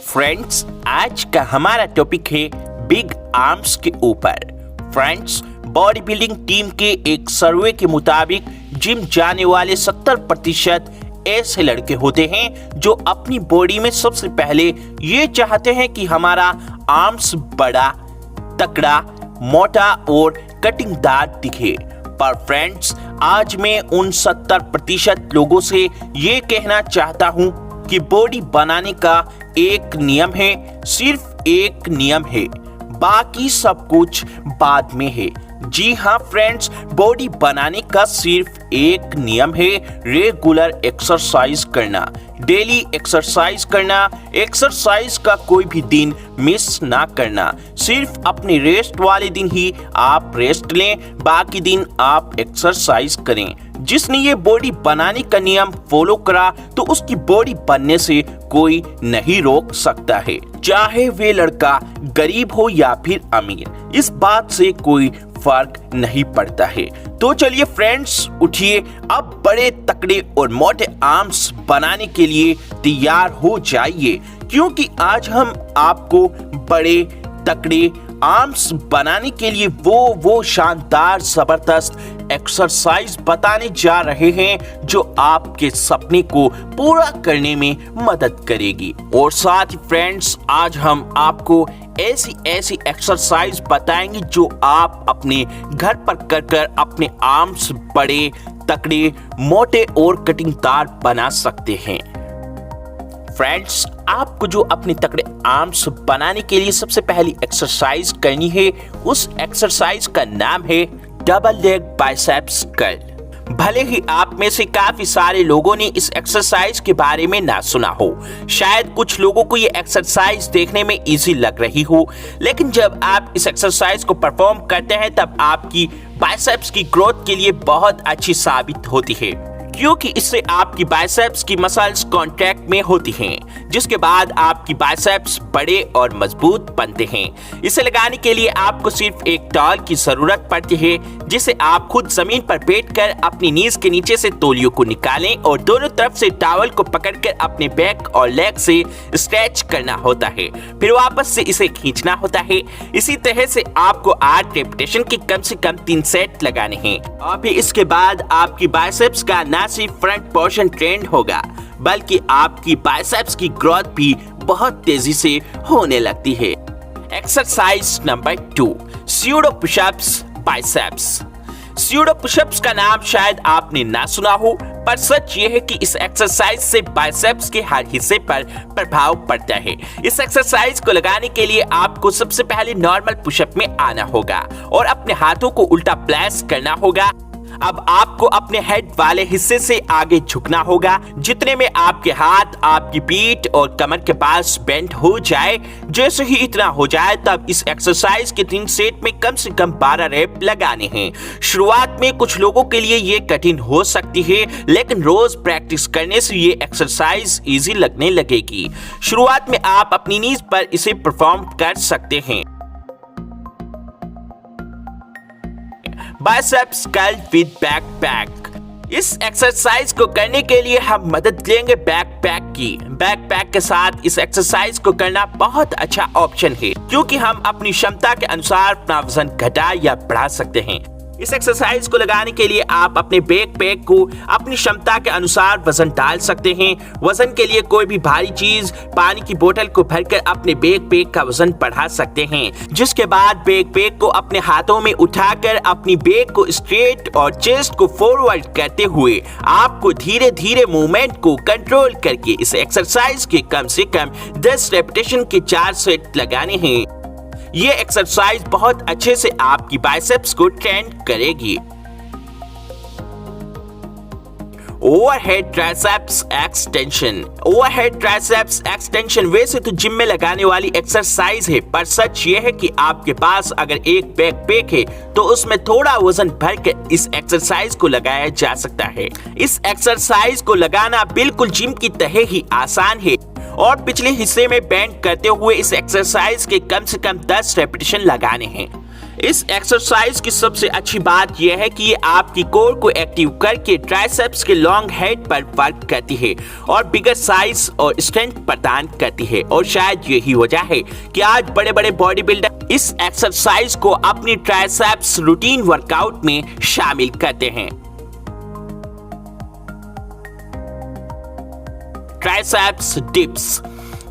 Friends, आज का हमारा टॉपिक है बिग आर्म्स के ऊपर। फ्रेंड्स, बॉडी बिल्डिंग टीम के एक सर्वे के मुताबिक जिम जाने वाले 70% ऐसे लड़के होते हैं जो अपनी बॉडी में सबसे पहले ये चाहते हैं कि हमारा आर्म्स बड़ा, तगड़ा, मोटा और कटिंगदार दिखे। पर फ्रेंड्स, आज मैं उन 70% लोगों से ये कहना चाहता हूँ कि बॉडी बनाने का एक नियम है, सिर्फ एक नियम है, बाकी सब कुछ बाद में है। जी हाँ फ्रेंड्स, बॉडी बनाने का सिर्फ एक नियम है, रेगुलर एक्सरसाइज करना, डेली एक्सरसाइज करना, एक्सरसाइज का कोई भी दिन मिस ना करना। सिर्फ अपने रेस्ट वाले दिन ही आप रेस्ट लें, बाकी दिन आप एक्सरसाइज करें। जिसने ये बॉडी बनाने का नियम फॉलो करा तो उसकी बॉडी बनने से कोई नहीं रोक सकता है, चाहे वे लड़का गरीब हो या फिर अमीर, इस बात से कोई फर्क नहीं पड़ता है। तो चलिए फ्रेंड्स, उठिए, अब बड़े तकड़े और मोटे आर्म्स बनाने के लिए तैयार हो जाइए, क्योंकि आज हम आपको बड़े तकड़े आर्म्स बनाने के लिए वो शानदार जबरदस्त एक्सरसाइज बताने जा रहे हैं जो आपके सपने को पूरा करने में मदद करेगी। और साथ ही फ्रेंड्स, आज हम आपको ऐसी एक्सरसाइज बताएंगे जो आप अपने घर पर कर अपने आर्म्स बड़े, तकड़े, मोटे और कटिंगदार बना सकते हैं। फ्रेंड्स, आपको जो अपने तगड़े आर्म्स बनाने के लिए सबसे पहली एक्सरसाइज करनी है, उस एक्सरसाइज का नाम है डबल लेग बाइसेप्स कर्ल। भले ही आप में से काफी सारे लोगों ने इस एक्सरसाइज के बारे में ना सुना हो, शायद कुछ लोगों को ये एक्सरसाइज देखने में इजी लग रही हो, लेकिन जब आप इस एक्सरसाइज को परफॉर्म करते हैं तब आपकी बाइसेप्स की ग्रोथ के लिए बहुत अच्छी साबित होती है, क्योंकि इससे आपकी बाइसेप्स की मसल्स कॉन्ट्रैक्ट में होती हैं, जिसके बाद आपकी बाइसेप्स बड़े और मजबूत बनते हैं। इसे लगाने के लिए आपको सिर्फ एक टॉवल की जरूरत पड़ती है, जिसे आप खुद जमीन पर बैठकर अपनी नीज के नीचे से तौलियों को निकालें और दोनों तरफ से टॉवल को पकड़कर अपने बैक और लेग से स्ट्रेच करना होता है, फिर वापस से इसे खींचना होता है। इसी तरह से आपको 8 रेपिटेशन के कम से कम 3 सेट लगाने हैं, और फिर इसके बाद आपकी बाइसेप्स का ना सिर्फ फ्रंट पोर्शन ट्रेंड होगा, बल्कि आपकी बाइसेप्स की ग्रोथ भी बहुत तेजी से होने लगती है। Exercise number 2, pseudo pushups biceps. Pseudo pushups का नाम शायद आपने ना सुना हो, पर सच ये है कि इस एक्सरसाइज से बाइसेप्स के हर हिस्से पर प्रभाव पड़ता है। इस एक्सरसाइज को लगाने के लिए आपको सबसे पहले नॉर्मल पुशअप में आना होगा और अपने हाथों को उल्टा प्लेस करना होगा। अब आपको अपने हेड वाले हिस्से से आगे झुकना होगा, जितने में आपके हाथ आपकी पीठ और कमर के पास बेंड हो जाए। जैसे ही इतना हो जाए तब इस एक्सरसाइज के 3 सेट में कम से कम 12 रेप लगाने हैं। शुरुआत में कुछ लोगों के लिए ये कठिन हो सकती है, लेकिन रोज प्रैक्टिस करने से ये एक्सरसाइज इजी लगने लगेगी। शुरुआत में आप अपनी नीज पर इसे परफॉर्म कर सकते हैं। Biceps curl with backpack. इस एक्सरसाइज को करने के लिए हम मदद लेंगे बैकपैक की। बैकपैक के साथ इस एक्सरसाइज को करना बहुत अच्छा ऑप्शन है, क्योंकि हम अपनी क्षमता के अनुसार अपना वजन घटा या बढ़ा सकते हैं। इस एक्सरसाइज को लगाने के लिए आप अपने बैकपैक को अपनी क्षमता के अनुसार वजन डाल सकते हैं। वजन के लिए कोई भी भारी चीज, पानी की बोतल को भरकर अपने बैकपैक का वजन बढ़ा सकते हैं, जिसके बाद बैकपैक को अपने हाथों में उठाकर अपनी बैक को स्ट्रेट और चेस्ट को फॉरवर्ड करते हुए आपको धीरे धीरे मूवमेंट को कंट्रोल करके इस एक्सरसाइज के कम से कम 10 रेपिटेशन के 4 सेट लगाने हैं। ये एक्सरसाइज बहुत अच्छे से आपकी बाइसेप्स को ट्रेन करेगी। Overhead triceps extension. Overhead triceps extension वैसे तो जिम में लगाने वाली एक्सरसाइज है, पर सच ये है कि आपके पास अगर एक बैकपैक है तो उसमें थोड़ा वजन भरकर इस एक्सरसाइज को लगाया जा सकता है। इस एक्सरसाइज को लगाना बिल्कुल जिम की तरह ही आसान है, और पिछले हिस्से में बेंड करते हुए इस एक्सरसाइज के कम से कम 10 रेपिटेशन लगाने हैं। इस एक्सरसाइज की सबसे अच्छी बात यह है कि ये आपकी कोर को एक्टिव करके ट्राइसेप्स के लॉन्ग हेड पर वर्क करती है और बिगर साइज और स्ट्रेंथ प्रदान करती है। और शायद यही वजह है कि आज बड़े बड़े बॉडी बिल्डर इस एक्सरसाइज को अपनी ट्राइसेप्स रूटीन वर्कआउट में शामिल करते हैं। Triceps dips.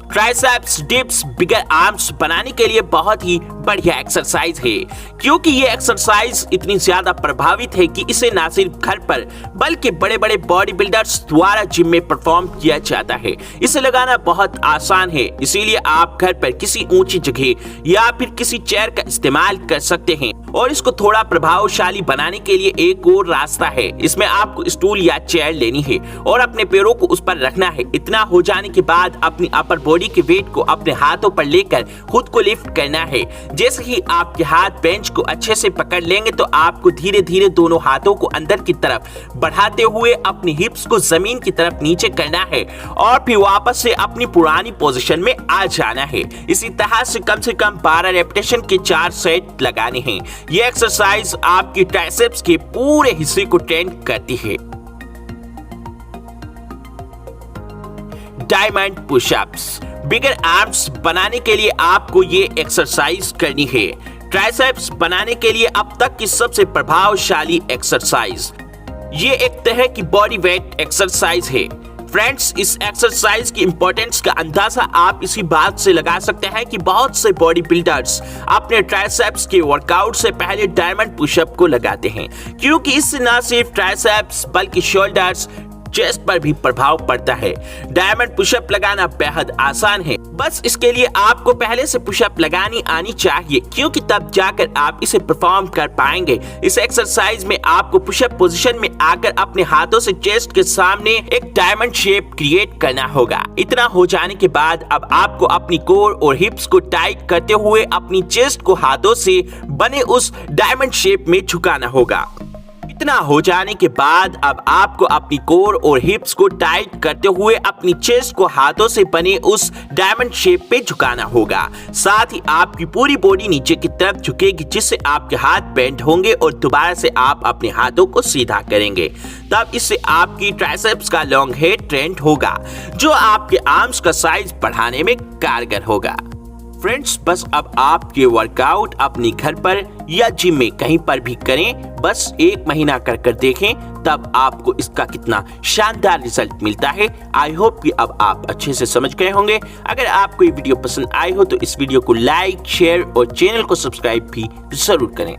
ट्राइसेप्स डिप्स बिगर आर्म्स बनाने के लिए बहुत ही बढ़िया एक्सरसाइज है, क्योंकि ये एक्सरसाइज इतनी ज्यादा प्रभावित है कि इसे न सिर्फ घर पर बल्कि बड़े बड़े बॉडी बिल्डर्स द्वारा जिम में परफॉर्म किया जाता है। इसे लगाना बहुत आसान है, इसीलिए आप घर पर किसी ऊंची जगह या फिर किसी चेयर का इस्तेमाल कर सकते हैं। और इसको थोड़ा प्रभावशाली बनाने के लिए एक और रास्ता है। इसमें आपको स्टूल या चेयर लेनी है और अपने पैरों को उस पर रखना है। इतना हो जाने के बाद अपनी अपर बॉडी के वेट को अपने हाथों पर लेकर खुद को लिफ्ट करना है। जैसे ही आपके हाथ बेंच को अच्छे से पकड़ लेंगे तो आपको धीरे धीरे दोनों हाथों को अंदर की तरफ बढ़ाते हुए अपनी हिप्स को जमीन की तरफ नीचे करना है और फिर वापस से अपनी पुरानी पोजीशन में आ जाना है। इसी तरह से कम 12 रेपिटेशन के 4 सेट लगाने हैं। ये एक्सरसाइज आपकी ट्राइसेप्स के पूरे हिस्से को ट्रेन करती है। Diamond pushups. बिगर आर्म्स बनाने के लिए आपको ये एक्सरसाइज करनी है। ट्राइसेप्स बनाने के लिए अब तक की सबसे प्रभावशाली एक्सरसाइज। ये एक तरह की बॉडी वेट एक्सरसाइज है। फ्रेंड्स, इस एक्सरसाइज की इंपॉर्टेंस का अंदाजा आप इसी बात से लगा सकते हैं कि बहुत से बॉडी बिल्डर्स अपने ट्राइसेप्स के वर्कआउट से पहले डायमंड पुशअप को लगाते हैं, क्योंकि इससे न सिर्फ ट्राइसेप्स बल्कि शोल्डर्स, चेस्ट पर भी प्रभाव पड़ता है। डायमंड पुशअप लगाना बेहद आसान है, बस इसके लिए आपको पहले से पुशअप लगानी आनी चाहिए, क्योंकि तब जाकर आप इसे परफॉर्म कर पाएंगे। इस एक्सरसाइज में आपको पुशअप पोजीशन में आकर अपने हाथों से चेस्ट के सामने एक डायमंड शेप क्रिएट करना होगा। इतना हो जाने के बाद अब आपको अपनी कोर और हिप्स को टाइट करते हुए अपनी चेस्ट को हाथों से बने उस डायमंड शेप में झुकाना होगा। इतना हो जाने के बाद अब आपको अपनी कोर और हिप्स को टाइट करते हुए अपनी चेस्ट को हाथों से बने उस डायमंड शेप पे झुकाना होगा। साथ ही आपकी पूरी बॉडी नीचे की तरफ झुकेगी, जिससे आपके हाथ बेंड होंगे और दोबारा से आप अपने हाथों को सीधा करेंगे। तब इससे आपकी ट्राइसेप्स का लॉन्ग हेड ट्रेंड होगा, जो आपके आर्म्स का साइज बढ़ाने में कारगर होगा। फ्रेंड्स, बस अब आप ये वर्कआउट अपने घर पर या जिम में कहीं पर भी करें, बस 1 महीना कर देखें, तब आपको इसका कितना शानदार रिजल्ट मिलता है। आई होप कि अब आप अच्छे से समझ गए होंगे। अगर आपको ये वीडियो पसंद आई हो तो इस वीडियो को लाइक, शेयर और चैनल को सब्सक्राइब भी जरूर करें।